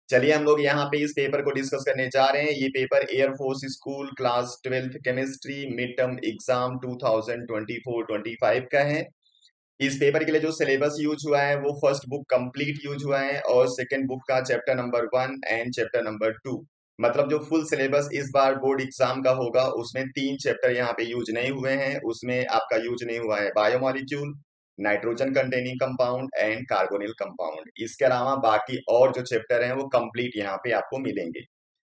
चलिए हम लोग यहाँ पे इस पेपर को डिस्कस करने जा रहे हैं। ये paper air force school class 12th chemistry mid term exam 2024-25 का है। इस पेपर के लिए जो सिलेबस यूज हुआ है वो फर्स्ट बुक कंप्लीट यूज हुआ है और सेकंड बुक का chapter number 1 and chapter number 2। मतलब जो फुल सिलेबस इस बार बोर्ड एग्जाम का होगा उसमें 3 चैप्टर यहाँ पे यूज नहीं हुए हैं। उसमें आपका यूज नहीं हुआ है biomolecule, nitrogen containing compound and carbonyl compound. इसके अलावा बाकी और जो चैप्टर हैं वो कंप्लीट यहाँ पे आपको मिलेंगे।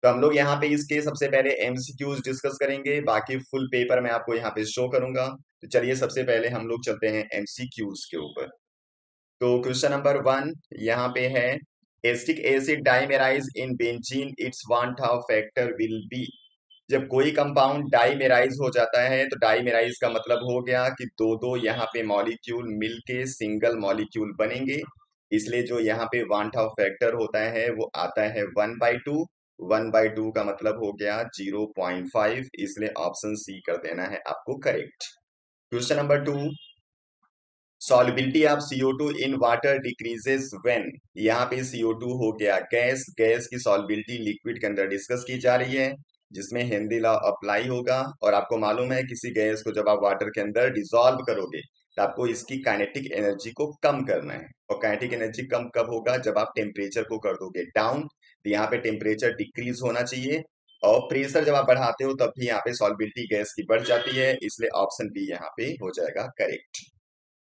तो हम लोग यहाँ पे इसके सबसे पहले एमसीक्यूज डिस्कस करेंगे, बाकी फुल पेपर मैं आपको यहाँ पे शो करूंगा। तो चलिए सबसे पहले हम लोग चलते हैं एमसीक्यूज के ऊपर। तो क्वेश्चन नंबर 1 यहाँ पे है, acetic acid dimerise in benzene it's one half factor will be. जब कोई कंपाउंड डाइमेराइज हो जाता है तो डाइमेराइज का मतलब हो गया कि दो दो यहाँ पे मॉलिक्यूल मिलके सिंगल मॉलिक्यूल बनेंगे। इसलिए जो यहाँ पे वन हाफ फैक्टर होता है वो आता है 1/2। 1/2 का मतलब हो गया 0.5, इसलिए ऑप्शन सी कर देना है आपको correct. Question number 2, solubility of CO2 in water decreases when. यहाँ पे CO2 हो गया गैस, गैस की सॉल्युबिलिटी लिक्विड के अंदर डिस्कस की जा रही है जिसमें हेनरी लॉ अप्लाई होगा। और आपको मालूम है किसी गैस को जब आप वाटर के अंदर डिसॉल्व करोगे तो आपको इसकी काइनेटिक एनर्जी को कम करना है। और काइनेटिक एनर्जी कम कब होगा, जब आप टेम्परेचर को कर दोगे डाउन। तो यहाँ पे टेम्परेचर डिक्रीज होना चाहिए और प्रेशर जब आप बढ़ाते हो तब भी यहाँ पे सॉल्युबिलिटी गैस की बढ़ जाती है, इसलिए ऑप्शन बी यहाँ पे हो जाएगा correct.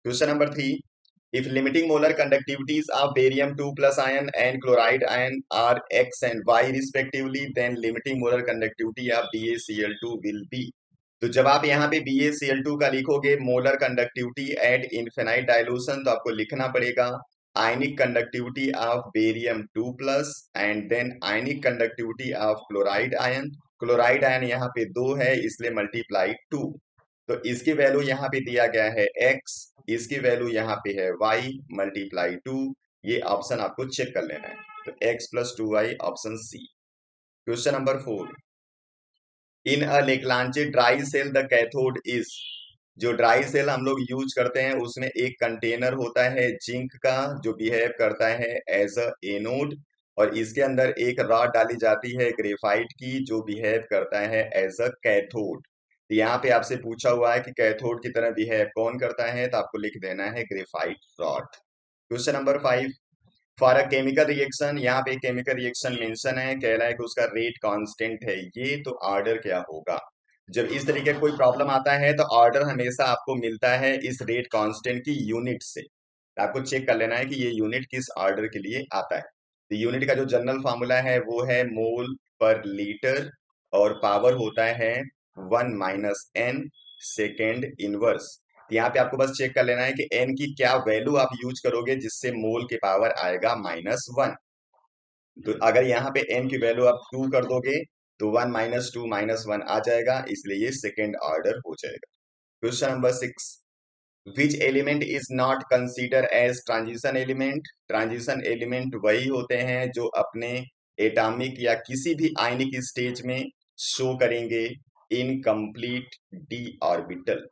Question number 3. If limiting molar conductivities of barium 2 plus ion and chloride ion are X and Y respectively, then limiting molar conductivity of BaCl2 will be। तो जब आप यहाँ पे BaCl2 का लिखोगे molar conductivity at infinite dilution, तो आपको लिखना पड़ेगा ionic conductivity of barium 2 plus and then ionic conductivity of chloride ion. Chloride ion यहाँ पे 2 है इसलिए मल्टीप्लाई 2। तो इसकी वैल्यू यहाँ पे दिया गया है x, इसकी वैल्यू यहाँ पे है y मल्टीप्लाई 2। ये ऑप्शन आपको चेक कर लेना है। तो x plus 2y option C. Question number 4, in a Leclanché dry cell the cathode is. जो ड्राई सेल हम लोग यूज करते हैं उसमें एक कंटेनर होता है जिंक का जो बिहेव करता है एज अ एनोड, और इसके अंदर एक रॉड डाली जाती है ग्रेफाइट की जो बिहेव करता है एज अ कैथोड। तो यहाँ पे आपसे पूछा हुआ है कि कैथोड की तरह बिहेव कौन करता है, तो आपको लिख देना है graphite rod. Question number 5, for a chemical reaction, यहाँ पे केमिकल रिएक्शन मेंशन है, कह रहा है कि उसका रेट कांस्टेंट है। ये तो ऑर्डर क्या होगा, जब इस तरीके का कोई प्रॉब्लम आता है तो ऑर्डर हमेशा आपको मिलता है इस रेट कांस्टेंट की यूनिट से। तो आपको चेक कर लेना है कि ये यूनिट किस ऑर्डर के लिए आता है। तो यूनिट का जो जनरल फॉर्मूला है वो है मोल पर लीटर और पावर होता है 1 - n सेकेंड इनवर्स। यहाँ पे आपको बस चेक कर लेना है कि n की क्या वैल्यू आप यूज करोगे जिससे मोल के पावर आएगा -1। तो अगर यहाँ पे n की वैल्यू आप 2 कर दोगे तो 1 - 2 - 1 आ जाएगा, इसलिए ये सेकेंड ऑर्डर हो जाएगा। Question number 6, which element is not consider as transition element. Transition element वही होते हैं जो अपने एटॉमिक या किसी भी आयनिक स्टेज में शो करेंगे इनकम्प्लीट डी ऑर्बिटल।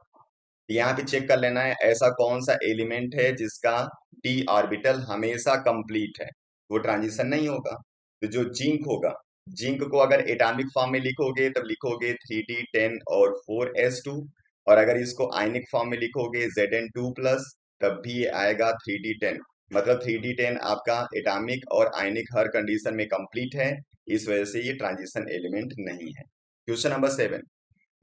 यहाँ पे चेक कर लेना है ऐसा कौन सा एलिमेंट है जिसका डी ऑर्बिटल हमेशा कंप्लीट है, वो ट्रांजिशन नहीं होगा। तो जो जिंक होगा, जिंक को अगर एटॉमिक फॉर्म में लिखोगे तब लिखोगे 3d10 और 4s2, और अगर इसको आयनिक फॉर्म में लिखोगे Zn2+, तब भी ये आएगा 3d10। मतलब 3d10 आपका एटॉमिक और आयनिक हर कंडीशन में कंप्लीट है, इस वजह से ये ट्रांजिशन एलिमेंट नहीं है। Question number 7,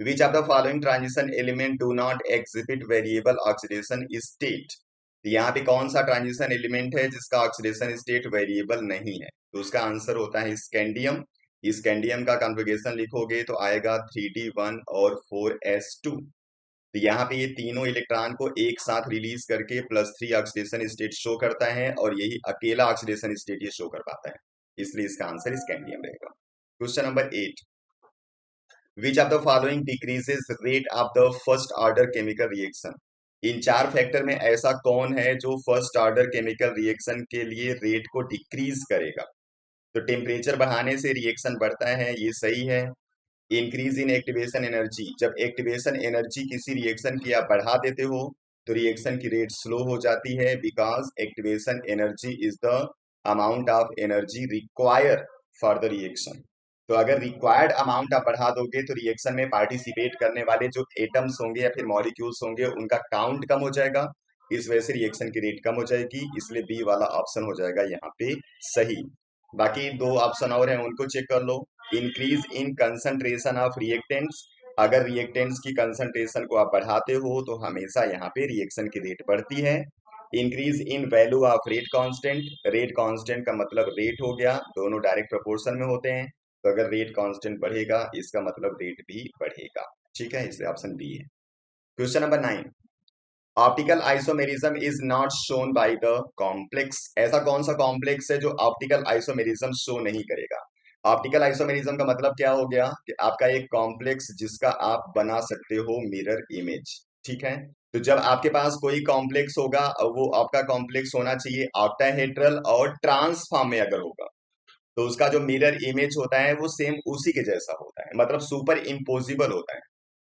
which of the following transition element do not exhibit variable oxidation state। यहाँ पे कौन सा ट्रांजिशन एलिमेंट है जिसका ऑक्सीडेशन स्टेट वेरिएबल नहीं है, तो उसका आंसर होता है स्कैंडियम। स्कैंडियम का कॉन्फ़िगरेशन लिखोगे तो आएगा 3d1 और 4s2। तो यहाँ पे ये तीनों इलेक्ट्रॉन को एक साथ रिलीज करके +3 ऑक्सीडेशन स्टेट शो करता है और यही अकेला ऑक्सीडेशन स्टेट ये शो कर पाता है, इसलिए इसका आंसर स्कैंडियम रहेगा। Question number 8, which of the following decreases rate of the first order chemical reaction. In 4 factor में ऐसा कौन है जो फर्स्ट ऑर्डर केमिकल रिएक्शन के लिए रेट को डिक्रीज करेगा। तो टेम्परेचर बढ़ाने से रिएक्शन बढ़ता है, ये सही है। इंक्रीज इन एक्टिवेशन एनर्जी, जब एक्टिवेशन एनर्जी किसी रिएक्शन की आप बढ़ा देते हो तो रिएक्शन की रेट स्लो हो जाती है, because activation energy is the amount of energy require for the reaction. तो अगर रिक्वायर्ड अमाउंट आप बढ़ा दोगे तो रिएक्शन में पार्टिसिपेट करने वाले जो एटम्स होंगे या फिर मॉलिक्यूल्स होंगे उनका काउंट कम हो जाएगा, इस वजह से रिएक्शन की रेट कम हो जाएगी, इसलिए बी वाला ऑप्शन हो जाएगा यहाँ पे सही। बाकी दो ऑप्शन और हैं उनको चेक कर लो। Increase in concentration of reactants, अगर रिएक्टेंट्स की कंसंट्रेशन को आप बढ़ाते हो तो हमेशा यहाँ पे रिएक्शन की रेट बढ़ती है। Increase in value of rate constant, rate constant का मतलब रेट हो गया, दोनों डायरेक्ट प्रोपोर्शन में होते हैं, तो अगर रेट कांस्टेंट बढ़ेगा इसका मतलब रेट भी बढ़ेगा। ठीक है, इसलिए ऑप्शन बी है। Question number 9, optical isomerism is not shown by the complex, ऐसा कौन सा कॉम्प्लेक्स है जो ऑप्टिकल आइसोमेरिज्म शो नहीं करेगा। ऑप्टिकल आइसोमेरिज्म का मतलब क्या हो गया कि आपका एक कॉम्प्लेक्स जिसका आप बना सकते हो मिरर इमेज। ठीक है, तो जब आपके पास कोई कॉम्प्लेक्स होगा वो आपका कॉम्प्लेक्स होना चाहिए ऑक्टाहेड्रल और ट्रांसफॉर्म में अगर होगा तो उसका जो मिरर इमेज होता है वो सेम उसी के जैसा होता है, मतलब सुपर इम्पोजिबल होता है।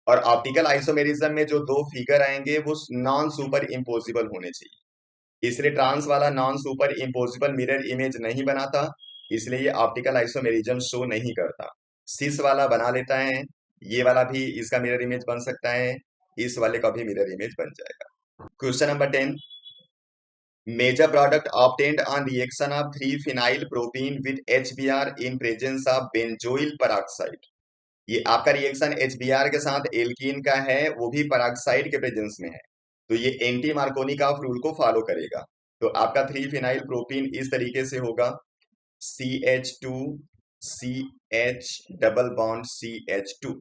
और ऑप्टिकल आइसोमेरिज्म में जो दो फिगर आएंगे वो नॉन सुपर इम्पोजिबल होने चाहिए, इसलिए ट्रांस वाला non super imposable mirror image नहीं बनाता, इसलिए ये ऑप्टिकल आइसोमेरिज्म शो नहीं करता। सिस वाला बना लेता है, ये वाला भी इसका मिरर इमेज बन सकता है, इस वाले का भी मिरर इमेज बन जाएगा। Question number 10, major product obtained on reaction of 3 phenyl propene with HBr in presence of benzoyl peroxide. ये आपका रिएक्शन HBr के साथ एल्कीन का है, वो भी पेरोक्साइड के प्रेजेंस में है, तो ये एंटी मार्कोनिकॉफ रूल को फॉलो करेगा। तो आपका 3 फिनाइल प्रोपीन इस तरीके से होगा, CH2 CH double bond CH2।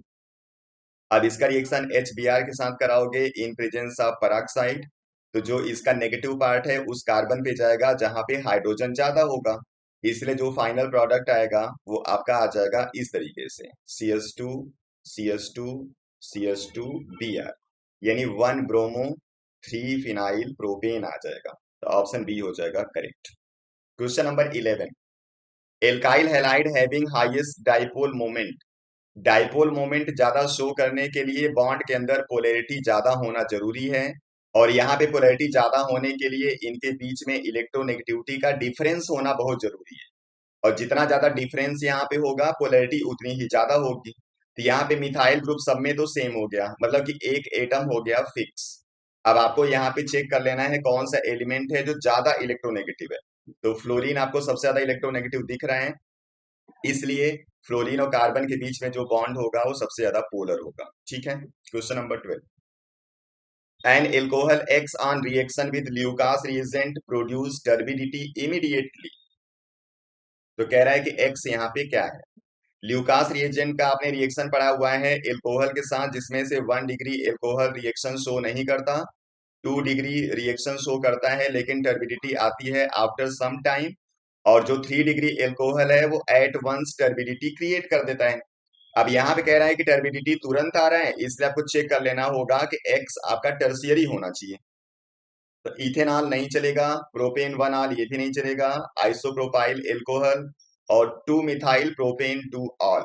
अब इसका रिएक्शन HBr के साथ कराओगे इन प्रेजेंस ऑफ पेरोक्साइड, तो जो इसका नेगेटिव पार्ट है उस कार्बन पे जाएगा जहां पे हाइड्रोजन ज्यादा होगा, इसलिए जो फाइनल प्रोडक्ट आएगा वो आपका आ जाएगा इस तरीके से CH2 CH2 CH2 Br, यानी 1 ब्रोमो 3 फिनाइल प्रोपेन आ जाएगा, तो ऑप्शन बी हो जाएगा correct. Question number 11, alkyl halide having highest dipole moment, dipole moment ज्यादा शो करने के लिए बॉन्ड के अंदर पोलैरिटी ज्यादा होना जरूरी है, और यहाँ पे पोलैरिटी ज्यादा होने के लिए इनके बीच में इलेक्ट्रोनेगेटिविटी का डिफरेंस होना बहुत जरूरी है, और जितना ज्यादा डिफरेंस यहाँ पे होगा पोलैरिटी उतनी ही ज्यादा होगी। तो यहाँ पे मिथाइल ग्रुप सब में तो सेम हो गया, मतलब कि एक एटम हो गया फिक्स। अब आपको यहाँ पे चेक कर लेना है कौन सा एलिमेंट है जो ज्यादा इलेक्ट्रोनेगेटिव है, तो फ्लोरीन आपको सबसे ज्यादा इलेक्ट्रोनेगेटिव दिख रहा है, इसलिए फ्लोरीन और कार्बन के बीच में जो बॉन्ड होगा वो सबसे ज्यादा पोलर होगा। ठीक है, question number 12, N alcohol x on reaction with Lucas reagent produce turbidity immediately. तो कह रहा है कि एक्स यहाँ पे क्या है, ल्यूकास रिएजेंट का आपने रिएक्शन पढ़ा हुआ है एल्कोहल के साथ, जिसमें से 1 डिग्री एल्कोहल रिएक्शन शो नहीं करता, 2 डिग्री रिएक्शन शो करता है, लेकिन टर्बिडिटी आती है आफ्टर सम टाइम, और जो 3 डिग्री एल्कोहल है वो एट वंस टर्बिडिटी क्रिएट कर देता है। अब यहाँ पे कह रहा है कि टर्बिडिटी तुरंत आ रहा है, इसलिए आपको चेक कर लेना होगा कि एक्स आपका टर्सियरी होना चाहिए, तो इथेनॉल नहीं चलेगा, प्रोपेन 1 ऑल ये भी नहीं चलेगा, आइसोप्रोपाइल एल्कोहल और 2 मिथाइल प्रोपेन 2 ऑल।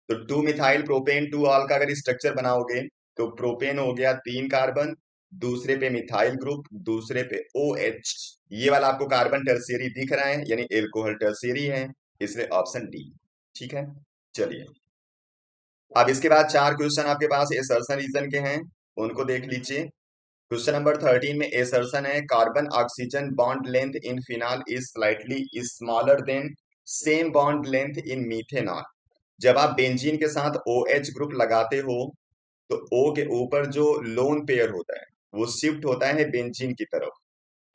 तो 2 मिथाइल प्रोपेन 2 ऑल का अगर स्ट्रक्चर बनाओगे तो प्रोपेन हो गया 3 कार्बन, दूसरे पे मिथाइल ग्रुप, दूसरे पे OH, ये वाला आपको कार्बन टर्सियरी दिख रहा है, यानी एल्कोहल टर्सियरी है, इसलिए ऑप्शन डी। ठीक है, चलिए अब इसके बाद 4 क्वेश्चन आपके पास एसर्शन रीजन के हैं, उनको देख लीजिए। क्वेश्चन नंबर 13 में एसर्शन है carbon oxygen bond length in phenol is slightly smaller than same bond length in methanol. जब आप बेंजीन के साथ OH ग्रुप लगाते हो तो O के ऊपर जो लोन पेयर होता है वो शिफ्ट होता है बेंजीन की तरफ,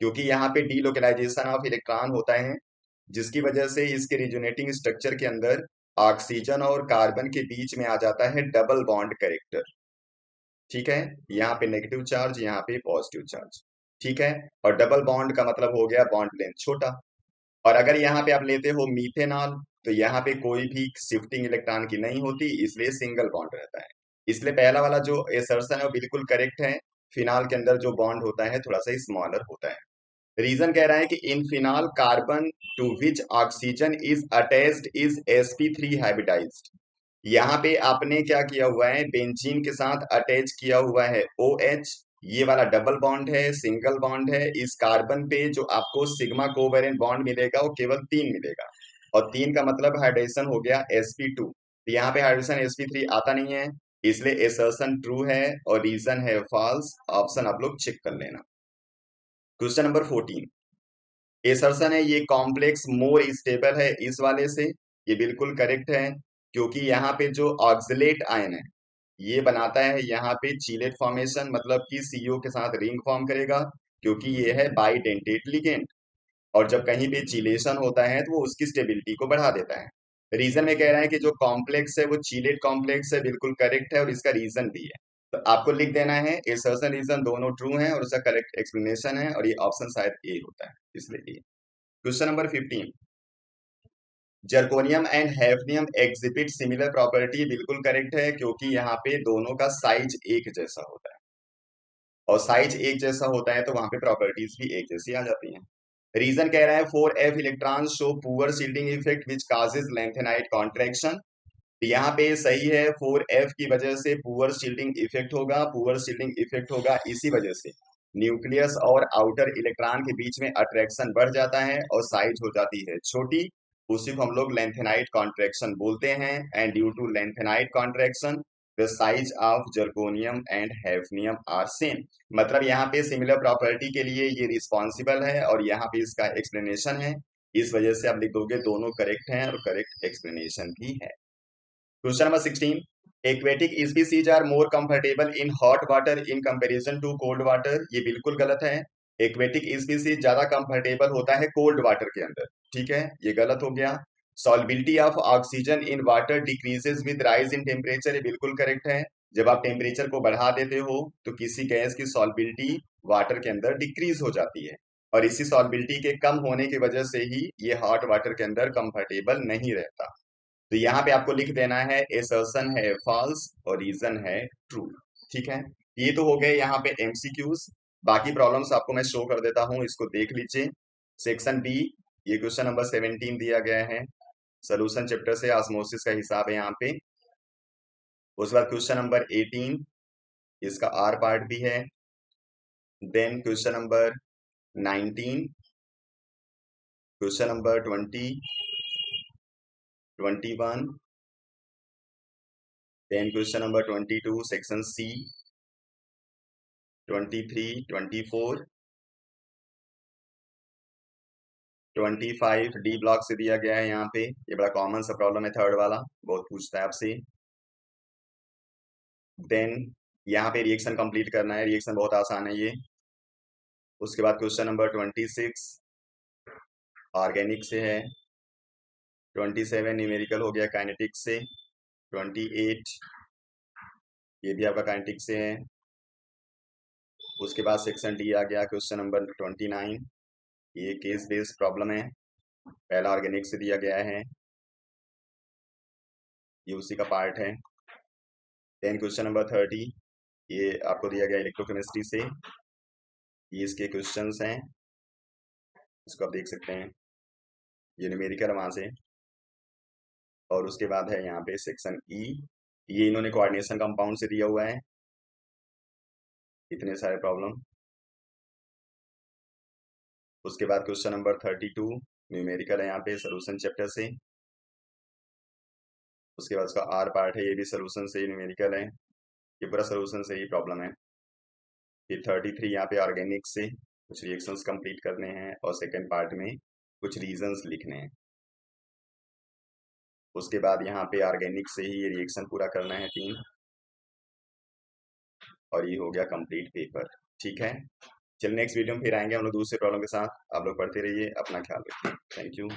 क्योंकि यहाँ पे डीलोकलाइजेशन ऑफ इलेक्ट्रॉन होता है, जिसकी वजह से इसके रिजोनेटिंग स्ट्रक्चर के अंदर ऑक्सीजन और कार्बन के बीच में आ जाता है डबल बॉन्ड कैरेक्टर। ठीक है, यहाँ पे नेगेटिव चार्ज, यहाँ पे पॉजिटिव चार्ज। ठीक है, और डबल बॉन्ड का मतलब हो गया बॉन्ड लेंथ छोटा। और अगर यहाँ पे आप लेते हो मीथेनॉल तो यहाँ पे कोई भी शिफ्टिंग इलेक्ट्रॉन की नहीं होती, इसलिए सिंगल बॉन्ड रहता है, इसलिए पहला वाला जो एसर्शन है वो बिल्कुल करेक्ट है, फिनॉल के अंदर जो बॉन्ड होता है थोड़ा सा स्मॉलर होता है। रीजन कह रहा है कि in phenol carbon two which oxygen is attached is sp3 hybridised. यहाँ पे आपने क्या किया हुआ है, बेंजीन के साथ अटैच किया हुआ है OH, ये वाला डबल बॉन्ड है, सिंगल बॉन्ड है। इस कार्बन पे जो आपको सिग्मा कोवेलेंट बॉन्ड मिलेगा वो केवल 3 मिलेगा, और 3 का मतलब हाइड्रेशन हो गया sp2। तो यहाँ पे हाइड्रेशन sp3 आता नहीं है, इसलिए असर्शन ट्रू है और रीजन है फॉल्स। ऑप्शन आप लोग चेक कर लेना। क्वेश्चन नंबर 14, असर्शन है ये कॉम्प्लेक्स मोर स्टेबल है इस वाले से। ये बिल्कुल करेक्ट है, क्योंकि यहाँ पे जो ऑक्सिलेट आयन है ये बनाता है यहाँ पे चीलेट फॉर्मेशन, मतलब कि सीओ के साथ रिंग फॉर्म करेगा, क्योंकि ये है बाइडेंटेट लिगेंड। और जब कहीं पे चीलेशन होता है तो वो उसकी स्टेबिलिटी को बढ़ा देता है। रीजन में कह रहा है कि जो कॉम्प्लेक्स है वो चीलेट कॉम्प्लेक्स है, बिल्कुल करेक्ट है, और इसका रीजन भी है। तो आपको लिख देना है असर्शन रीजन दोनों ट्रू हैं और उसका करेक्ट एक्सप्लेनेशन है, और ये ऑप्शन शायद ए होता है, इसलिए A. Question number 15, zirconium and hafnium exhibit similar property. बिल्कुल करेक्ट है, क्योंकि यहाँ पे दोनों का साइज एक जैसा होता है, और साइज एक जैसा होता है तो वहां पे प्रॉपर्टीज भी एक जैसी आ जाती हैं। रीजन कह रहा है 4f electron show poor shielding effect which causes lanthanide contraction. यहाँ पे सही है, 4f की वजह से पुअर शील्डिंग इफेक्ट होगा। पुअर शील्डिंग इफेक्ट होगा इसी वजह से न्यूक्लियस और आउटर इलेक्ट्रॉन के बीच में अट्रैक्शन बढ़ जाता है और साइज हो जाती है छोटी। उसी को हम लोग लेंथेनाइट कॉन्ट्रैक्शन बोलते हैं, and due to lanthanide contraction the size of zirconium and hafnium are same. मतलब यहाँ पे सिमिलर प्रॉपर्टी के लिए ये रिस्पॉन्सिबल है, और यहाँ पे इसका एक्सप्लेनेशन है। इस वजह से आप लिख दोगे दोनों करेक्ट हैं और करेक्ट एक्सप्लेनेशन भी है। Question number 16, aquatic species are more comfortable in hot water in comparison to cold water. ये बिल्कुल गलत है। एक्वेटिक स्पीसीज ज्यादा कंफर्टेबल होता है कोल्ड वाटर के अंदर, ठीक है, ये गलत हो गया। Solubility of oxygen in water decreases with rise in temperature. ये बिल्कुल करेक्ट है। जब आप टेम्परेचर को बढ़ा देते हो तो किसी गैस की सॉल्बिलिटी वाटर के अंदर डिक्रीज हो जाती है, और इसी सॉल्बिलिटी के कम होने की वजह से ही ये हॉट वाटर के अंदर कंफर्टेबल नहीं रहता। तो यहाँ पे आपको लिख देना है असर्शन है फॉल्स और रीजन है ट्रू, ठीक है। ये तो हो गए यहाँ पे एमसीक्यूज। बाकी प्रॉब्लम्स आपको मैं शो कर देता हूँ, इसको देख लीजिए। सेक्शन बी, ये क्वेश्चन नंबर 17 दिया गया है, सोल्यूशन चैप्टर से ऑस्मोसिस का हिसाब है यहाँ पे। उसके बाद क्वेश्चन नंबर 18, इसका आर पार्ट भी है। Then question number 19, question number 20, 21, then question number 22 section C, 23, 24, 25 D block से दिया गया है यहाँ पे। ये बड़ा कॉमन सा प्रॉब्लम है, थर्ड वाला बहुत पूछता है आपसे। देन यहाँ पे रिएक्शन कंप्लीट करना है, रिएक्शन बहुत आसान है ये। उसके बाद क्वेश्चन नंबर 26 ऑर्गेनिक से है। 27 न्यूमेरिकल हो गया काइनेटिक से। 28 ये भी आपका काइनेटिक से है। उसके बाद सेक्शन डी आ गया, क्वेश्चन नंबर 29, ये केस बेस्ड प्रॉब्लम है, पहला ऑर्गेनिक से दिया गया है, ये उसी का पार्ट है। देन क्वेश्चन नंबर 30, ये आपको दिया गया इलेक्ट्रोकेमिस्ट्री से, ये इसके क्वेश्चंस हैं, इसको आप देख सकते हैं, ये न्यूमेरिकल वहां से। और उसके बाद है यहाँ पे सेक्शन ई, ये इन्होंने कोऑर्डिनेशन कंपाउंड से दिया हुआ है, इतने सारे प्रॉब्लम। उसके बाद क्वेश्चन नंबर 32 न्यूमेरिकल है यहाँ पे सोल्यूशन चैप्टर से। उसके बाद उसका आर पार्ट है, ये भी सोल्यूशन से न्यूमेरिकल है, ये पूरा सोल्यूशन से ही प्रॉब्लम है। फिर 33 यहाँ पे ऑर्गेनिक से कुछ रिएक्शंस कंप्लीट करने हैं, और सेकेंड पार्ट में कुछ रीजंस लिखने हैं। उसके बाद यहाँ पे ऑर्गेनिक से ही ये रिएक्शन पूरा करना है 3, और ये हो गया कंप्लीट पेपर, ठीक है। चलिए नेक्स्ट वीडियो में फिर आएंगे हम लोग दूसरे प्रॉब्लम के साथ। आप लोग पढ़ते रहिए, अपना ख्याल रखिए, थैंक यू।